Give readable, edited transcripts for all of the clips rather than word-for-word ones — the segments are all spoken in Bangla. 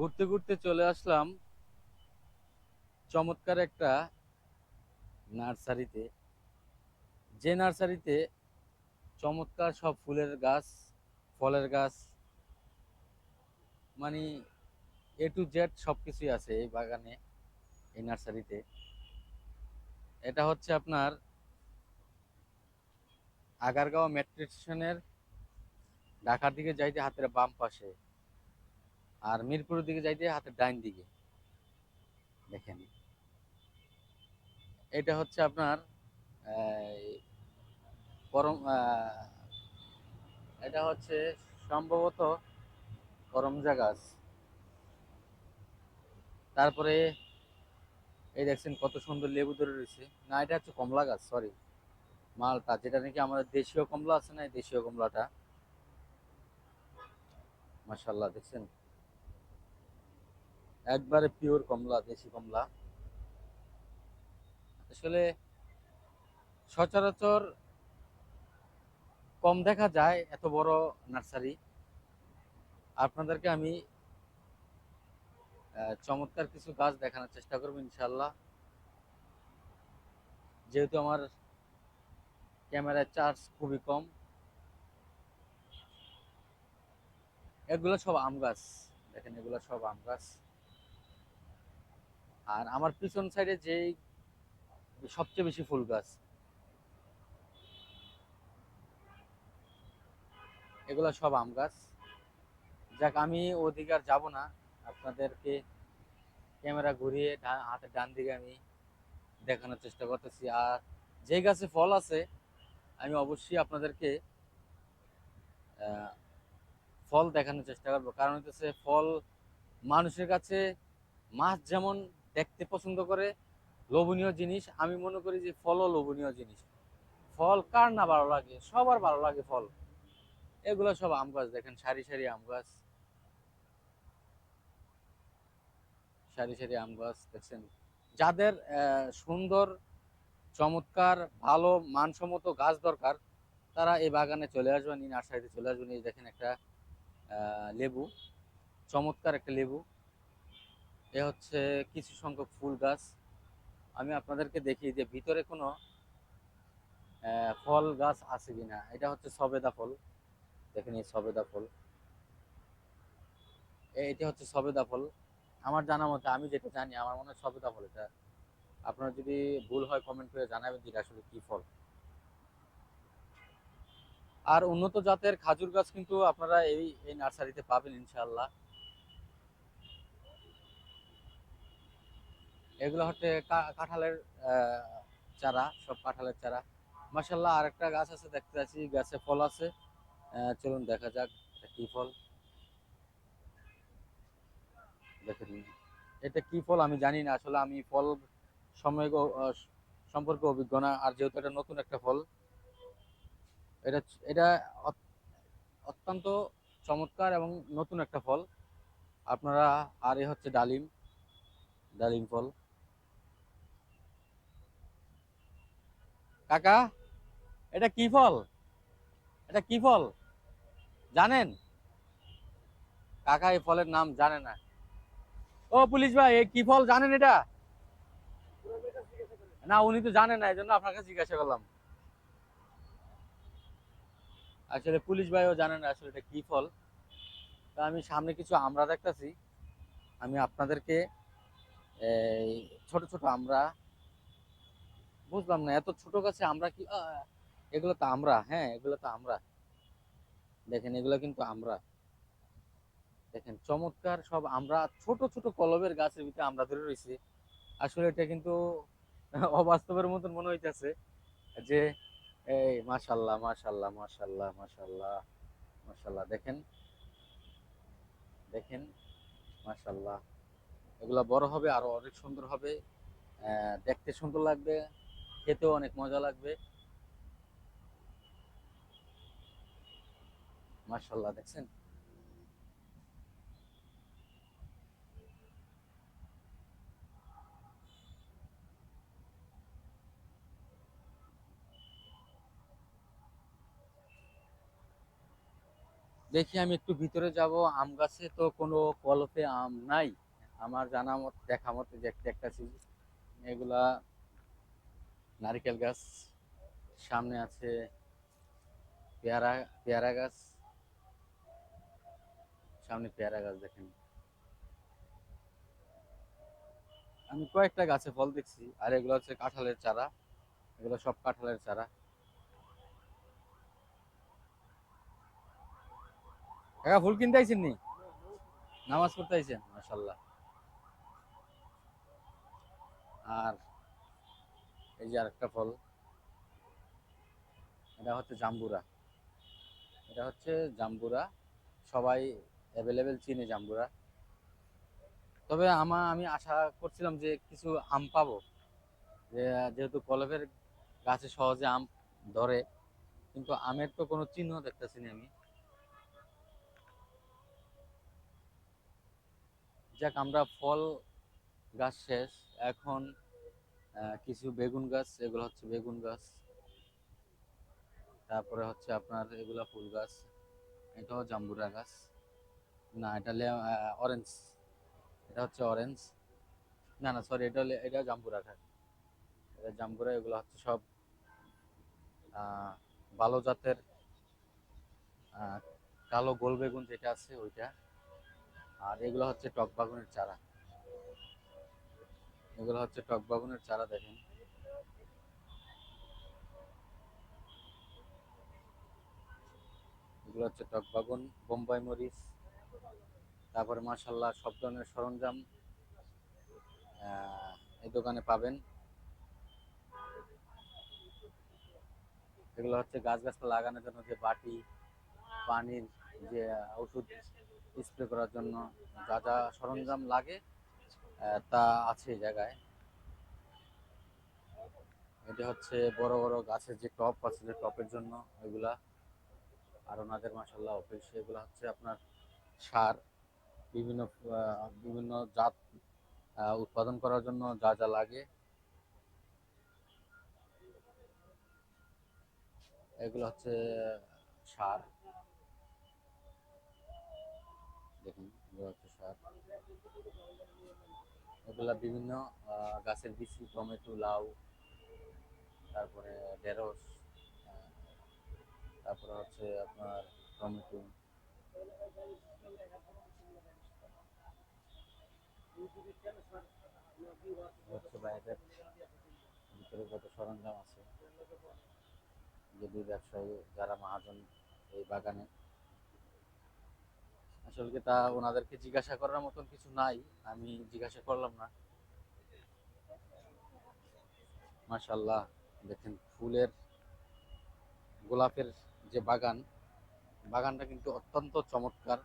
ঘুরতে ঘুরতে চলে আসলাম চমৎকার একটা নার্সারিতে। যে নার্সারিতে চমৎকার সব ফুলের গাছ, ফলের গাছ, মানে A to Z সবকিছুই আছে এই বাগানে, এই নার্সারিতে। এটা হচ্ছে আপনার আগারগাঁও মেট্রো স্টেশনের ঢাকার দিকে যাইতে হাতের বাম পাশে, আর মিরপুরের দিকে যাইতে হাতের ডাইন দিকে। দেখেন, এটা হচ্ছে আপনার এই, করম এটা হচ্ছে সম্ভবত করমজা গাছ। তারপরে এই দেখছেন কত সুন্দর লেবু ধরে রয়েছে। না, এটা হচ্ছে কমলা গাছ, সরি, মালটা, যেটা নাকি আমাদের দেশীয় কমলা আছে না, এই দেশীয় কমলাটা। মাশাল্লাহ, দেখছেন একবারে পিওর কমলা, দেশি কমলা। আসলে সচরাচর কম দেখা যায় এত বড় নার্সারি। আপনাদেরকে আমি চমৎকার কিছু গাছ দেখানোর চেষ্টা করবো ইনশাল্লাহ। যেহেতু আমার ক্যামেরার চার্জ খুবই কম। এগুলো সব আম গাছ, দেখেন এগুলো সব আম গাছ। আর আমার পিছন সাইডে যে সবচেয়ে বেশি ফুল গাছ, এগুলো সব আম গাছ। যাক, আমি ওদিকে আর যাবো না, আপনাদেরকে ক্যামেরা ঘুরিয়ে হাতের ডান দিকে আমি দেখানোর চেষ্টা করতেছি। আর যে গাছে ফল আছে আমি অবশ্যই আপনাদেরকে আহ, ফল দেখানোর চেষ্টা করবো। কারণ হচ্ছে ফল মানুষের কাছে, মাছ যেমন দেখতে পছন্দ করে লোভনীয় জিনিস, আমি মনে করি যে ফলও লোভনীয় জিনিস। ফল কার না ভালো লাগে, সবার ভালো লাগে ফল। এগুলো সব আম গাছ, দেখেন সারি সারি আম গাছ, সারি সারি আম গাছ দেখছেন। যাদের সুন্দর, চমৎকার, ভালো মানসম্মত গাছ দরকার, তারা এই বাগানে চলে আসবেন, এই নার্সারিতে চলে আসবেন। এই দেখেন একটা লেবু, চমৎকার একটা লেবু। এ হচ্ছে কিছু সংখ্যক ফুল গাছ। আমি আপনাদেরকে দেখি যে ভিতরে কোনো ফল গাছ আছে কিনা। এটা হচ্ছে সবেদা ফল, দেখেন এই সবেদা ফল, এটা হচ্ছে সবেদা ফল। আমার জানা মতে, আমি যেটা জানি, আমার মনে হয় সবেদা ফল এটা। আপনারা যদি ভুল হয় কমেন্ট করে জানাবেন যে এটা আসলে কি ফল। আর উন্নত জাতের খাজুর গাছ কিন্তু আপনারা এই এই নার্সারিতে পাবেন ইনশাআল্লাহ। এগুলো হচ্ছে কাঁঠালের চারা, সব কাঁঠালের চারা। মাশাল্লাহ, আরেকটা গাছ আছে দেখতে পাচ্ছি, গাছে ফল আছে। চলুন দেখা যাক এটা কি ফল। দেখেন, এটা কি ফল আমি জানি না আসলে। আমি ফল সময় সম্পর্কে অভিজ্ঞ না। আর যেহেতু এটা নতুন একটা ফল, এটা এটা অত্যন্ত চমৎকার এবং নতুন একটা ফল আপনারা। আর এ হচ্ছে ডালিম, ডালিম ফল। কাকা, এটা কি ফল? এটা কি ফল জানেন? কাকা এই ফলের নাম জানে না। ও পুলিশ ভাই, এই কি ফল জানেন এটা? না, উনি তো জানেন না, এই জন্য আপনার কাছে জিজ্ঞাসা করলাম। আসলে পুলিশ ভাইও জানেন না আসলে এটা কি ফল। তা আমি সামনে কিছু আমরা দেখতেছি, আমি আপনাদেরকে এই ছোট ছোট আমরা, বুঝলাম না এত ছোট গাছে আমরা কি এগুলো তো আমরা, হ্যাঁ এগুলো তো আমরা। দেখেন এগুলো কিন্তু আমরা, দেখেন চমৎকার সব আমরা, ছোট ছোট কলবের গাছের ভিতরে আমরা ধরে রয়েছি। আসলে এটা কিন্তু অবাস্তবের মতন মনে হইতেছে যে এই মাশাল্লাহ মাশাল্লাহ মাশাল্লাহ মাশাল্লাহ মাশাল্লাহ, দেখেন দেখেন, মাশাল্লাহ। এগুলা বড় হবে আরো অনেক সুন্দর হবে, দেখতে সুন্দর লাগবে, খেতেও অনেক মজা লাগবে। মাশাল্লাহ, দেখছেন। দেখি আমি একটু ভিতরে যাব। আম গাছে তো কোনো কলপে আম নাই আমার জানা মত, দেখা মতে দেখতে একটা চিজ। এগুলা নারকেল গাছ, সামনে আছে পেয়ারা, পেয়ারা গাছ, সামনে পেয়ারা গাছ দেখেন। আমি কয়েকটা গাছে ফল দেখছি, আর এগুলো হচ্ছে কাঁঠালের চারা, এগুলো সব কাঁঠালের চারা। কাকা ফুল কিনতে আইছেন নি? নামাজ পড়তে আইছেন, মাশাল্লাহ। আর এই যে আরেকটা ফল, এটা হচ্ছে জাম্বুরা। এটা হচ্ছে জাম্বুরা, সবাই অ্যাভেলেবেল চিনে জাম্বুরা। তবে আমি আশা করছিলাম যে কিছু আম পাবো, যেহেতু কলমের গাছে সহজে আম ধরে, কিন্তু আমের তো কোনো চিহ্ন দেখতেছি না আমি। যাক, আমরা ফল গাছ শেষ, এখন কিছু বেগুন গাছ, এগুলো হচ্ছে বেগুন গাছ। তারপরে হচ্ছে আপনার এগুলা ফুল গাছ, এটাও জাম্বুরা গাছ। না, এটা অরেঞ্জ, এটা হচ্ছে অরেঞ্জ। না না, সরি, এটা জাম্বুরা গাছ, এটা জাম্বুরা। এগুলো হচ্ছে সব ভালো জাতের আহ, কালো গোল বেগুন যেটা আছে ওইটা। আর এগুলো হচ্ছে টক বাগুনের চারা, এগুলো হচ্ছে টক বাগুনের চারা দেখেন। এগুলো হচ্ছে টক বাগুন, বোম্বাই মরিচ। তারপরে মাশাল্লাহ সব ধরনের সরঞ্জাম এই দোকানে পাবেন। এগুলো হচ্ছে গাছগাছলা লাগানোর জন্য যে বাটি, পানির যে ওষুধ স্প্রে করার জন্য যা যা সরঞ্জাম লাগে তা আছে এই জায়গায়। এটা হচ্ছে বড় বড় গাছের যে টপ আছে, যে টপের জন্য ওইগুলা। আর ওনাদের মাশাল্লাহ অফিস, এগুলো হচ্ছে আপনার সার, বিভিন্ন বিভিন্ন জাত উৎপাদন করার জন্য যা যা লাগে এগুলো হচ্ছে সার। দেখুন, এগুলো হচ্ছে সার। এগুলা বিভিন্ন গাছের বীজ, টমেটো, লাউ, তারপরে ঢেঁড়স, আহ, তারপরে হচ্ছে আপনার টমেটো। হচ্ছে বাইরের ভিতরে যত সরঞ্জাম আছে, যদি ব্যবসায়ী যারা মহাজন এই বাগানে, আসলে কি তা ওনাদেরকে জিজ্ঞাসা করার মতন কিছু নাই, আমি জিজ্ঞাসা করলাম না। মাশাল্লাহ, দেখেন ফুলের, গোলাপের যে বাগান, বাগানটা কিন্তু অত্যন্ত চমৎকার।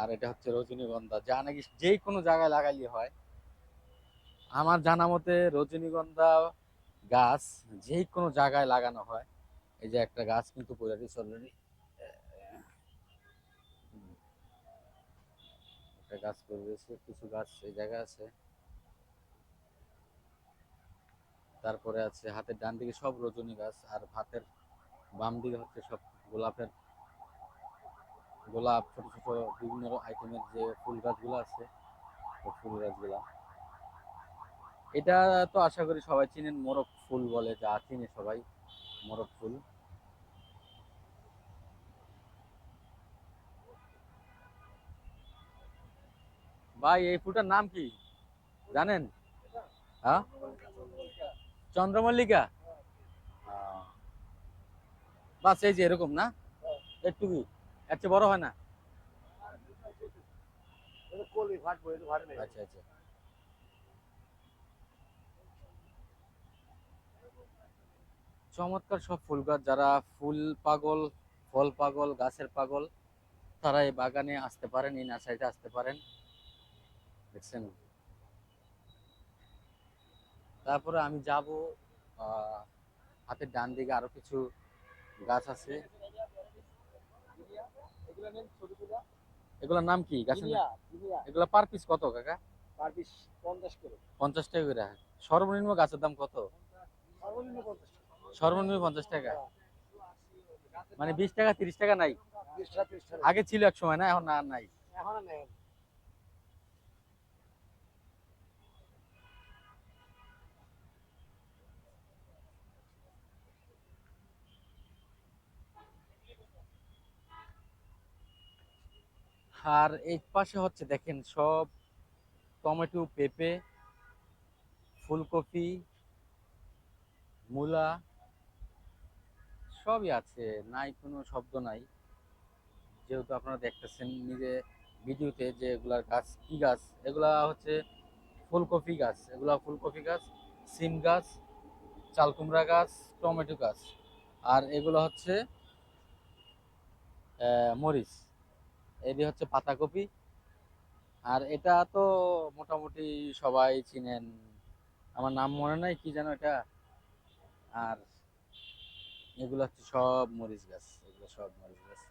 আর এটা হচ্ছে রজনীগন্ধা, যা নাকি যে কোনো জায়গায় লাগাইলে হয়। আমার জানা মতে রজনীগন্ধা গাছ যে কোনো জায়গায় লাগানো হয়। এই যে একটা গাছ কিন্তু পড়ে রয়েছে অলরেডি, একটা গাছ পড়ে রয়েছে, কিছু গাছ এই জায়গায় আছে। তারপরে আছে হাতের ডান দিকে সব রজনী গাছ, আর হাতের বাম দিকে হচ্ছে সব গোলাপের, গোলাপ, ছোট ছোট বিভিন্ন আইটেমের যে ফুল গাছগুলো আছে, ওই ফুল গাছগুলা। এটা তো আশা করি সবাই চিনেন, মোরগ ফুল বলে, যা চিনে সবাই, মোরগ ফুল। ভাই, এই ফুলটার নাম কি জানেন? হ্যাঁ, চন্দ্রমল্লিকা। আহ, বাস এই যে এরকম না, একটু কি এর চেয়ে বড় হয় না? আচ্ছা আচ্ছা। চমৎকার সব ফুল গাছ, যারা ফুল পাগল, ফল পাগল, গাছের পাগল, তারা এই বাগানে আসতে পারেন, এই নার্সারিতে আসতে পারেন। দেখছেন? তারপরে আমি যাব, আহ হাতের ডান দিকে আরো কিছু গাছ আছে। এগুলোর নাম কি গাছের নাম? এগুলা পার পিস কত কাকা? পার পিস 50 করে। 50 টাকা করে? সর্বনিম্ন গাছের দাম কত? সর্বনিম্ন 50 টাকা। মানে 20 টাকা 30 টাকা নাই? আগে ছিল এক সময়, না এখন আর নাই? এখন আর নেই। আর এই পাশে হচ্ছে দেখেন সব টমেটো, পেঁপে, ফুলকপি, মূলা সবই আছে, নাই কোনো শব্দ নাই। যেহেতু আপনারা দেখতেছেন নিজে ভিডিওতে যে এগুলার গাছ কি গাছ, এগুলা হচ্ছে ফুলকপি গাছ, এগুলা ফুলকপি গাছ, সিম গাছ, চাল কুমড়া গাছ, টমেটো গাছ। আর এগুলো হচ্ছে মরিচ, এটি হচ্ছে পাতাকপি। আর এটা তো মোটামুটি সবাই চিনেন, আমার নাম মনে নাই কি যেন এটা। আর এগুলো হচ্ছে সব মরিচ গাছ, এগুলো সব মরিচ গাছ।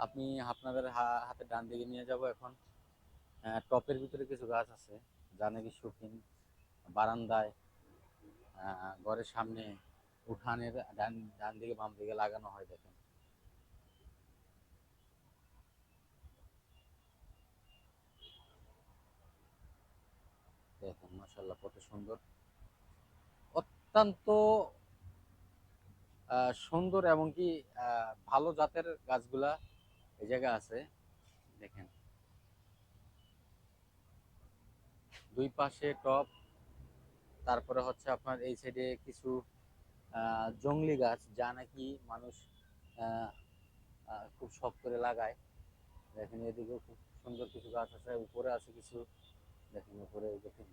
আপনি আপনাদের হাতে ডান দিকে নিয়ে যাব এখন। টপের ভিতরে কিছু গাছ আছে যা নাকি শৌখিন, বারান্দায়, ঘরের সামনে, উঠানের ডান ডান দিকে বাম দিকে লাগানো হয়। দেখেন দেখেন মাশাআল্লাহ কত সুন্দর, অত্যন্ত সুন্দর এবং কি ভালো জাতের গাছগুলা এই জায়গায় আছে। দেখেন দুই পাশে টব, তারপরে হচ্ছে আপনার এই সাইডে কিছু জংলি গাছ যা নাকি মানুষ আহ, খুব শখ করে লাগায়। দেখেন এদিকেও খুব সুন্দর কিছু গাছ আছে, উপরে আছে কিছু, দেখেন উপরে দেখেন